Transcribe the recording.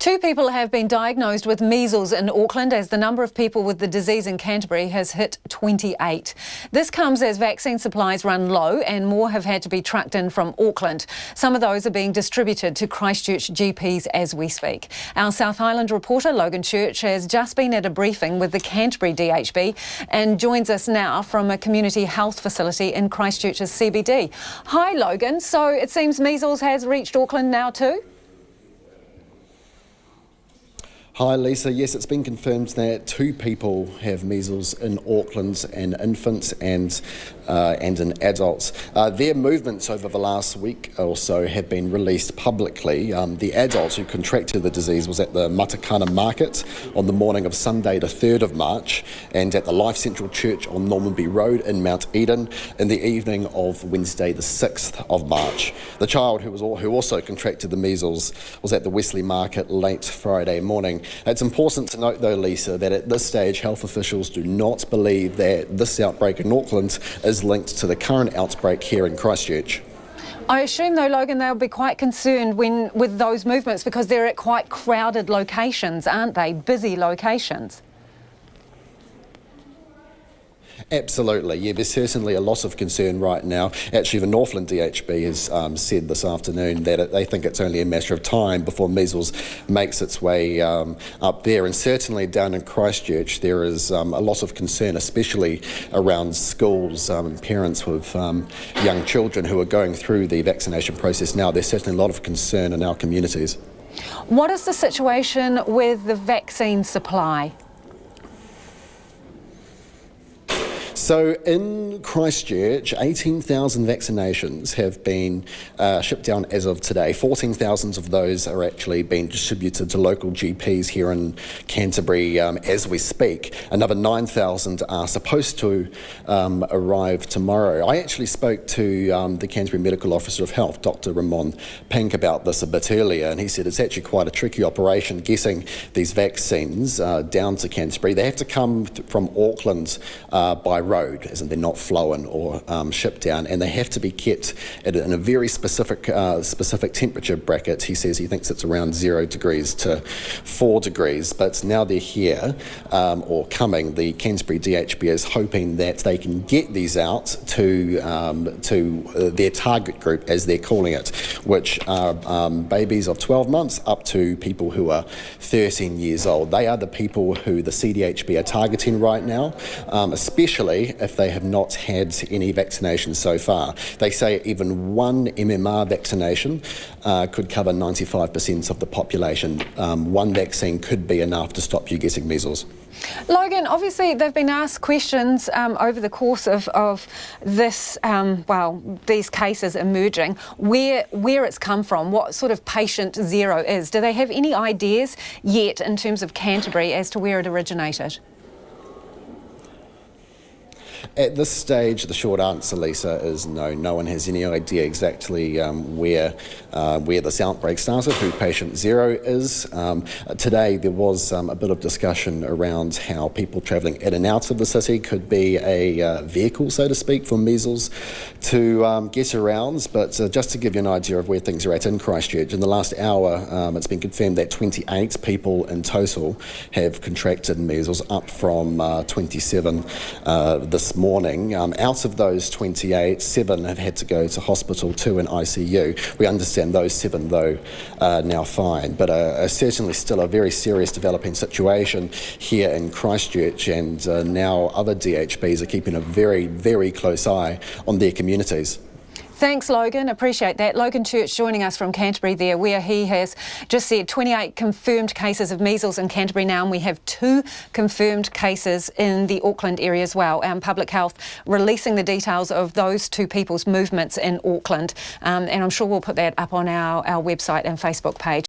Two people have been diagnosed with measles in Auckland as the number of people with the disease in Canterbury has hit 28. This comes as vaccine supplies run low and more have had to be trucked in from Auckland. Some of those are being distributed to Christchurch GPs as we speak. Our South Island reporter Logan Church has just been at a briefing with the Canterbury DHB and joins us now from a community health facility in Christchurch's CBD. Hi Logan, so it seems measles has reached Auckland now too? Hi Lisa, yes, it's been confirmed that two people have measles in Auckland, an infant and in adults. Their movements over the last week or so have been released publicly. The adult who contracted the disease was at the Matakana Market on the morning of Sunday the 3rd of March and at the Life Central Church on Normanby Road in Mount Eden in the evening of Wednesday the 6th of March. The child who also contracted the measles was at the Wesley Market late Friday morning. It's important to note though, Lisa, that at this stage health officials do not believe that this outbreak in Auckland is linked to the current outbreak here in Christchurch. I assume though, Logan, they'll be quite concerned with those movements because they're at quite crowded locations, aren't they? Busy locations. Absolutely, yeah, there's certainly a lot of concern right now. Actually, the Northland DHB has said this afternoon that they think it's only a matter of time before measles makes its way up there. And certainly down in Christchurch, there is a lot of concern, especially around schools and parents with young children who are going through the vaccination process now. There's certainly a lot of concern in our communities. What is the situation with the vaccine supply? So in Christchurch, 18,000 vaccinations have been shipped down as of today. 14,000 of those are actually being distributed to local GPs here in Canterbury as we speak. Another 9,000 are supposed to arrive tomorrow. I actually spoke to the Canterbury Medical Officer of Health, Dr. Ramon Pink, about this a bit earlier, and he said it's actually quite a tricky operation getting these vaccines down to Canterbury. They have to come from Auckland by road, as in they're not flown or shipped down, and they have to be kept in a very specific temperature bracket. He says he thinks it's around 0 degrees to 4 degrees, but now they're here or coming. The Canterbury DHB is hoping that they can get these out to their target group, as they're calling it, which are babies of 12 months up to people who are 13 years old. They are the people who the CDHB are targeting right now, especially if they have not had any vaccination so far. They say even one MMR vaccination could cover 95% of the population. One vaccine could be enough to stop you getting measles. Logan, obviously they've been asked questions over the course of this, these cases emerging, where it's come from, what sort of patient zero is. Do they have any ideas yet in terms of Canterbury as to where it originated? At this stage, the short answer, Lisa, is no. No one has any idea exactly where this outbreak started, who patient zero is. Today, there was a bit of discussion around how people travelling in and out of the city could be a vehicle, so to speak, for measles to get around. But just to give you an idea of where things are at in Christchurch, in the last hour, it's been confirmed that 28 people in total have contracted measles, up from 27 this morning. Out of those 28, 7 have had to go to hospital, 2 in ICU. We understand those 7, though, are now fine, but certainly still a very serious developing situation here in Christchurch, and now other DHBs are keeping a very, very close eye on their communities. Thanks, Logan. Appreciate that. Logan Church joining us from Canterbury there, where he has just said 28 confirmed cases of measles in Canterbury now, and we have 2 confirmed cases in the Auckland area as well. Public Health releasing the details of those 2 people's movements in Auckland, and I'm sure we'll put that up on our website and Facebook page.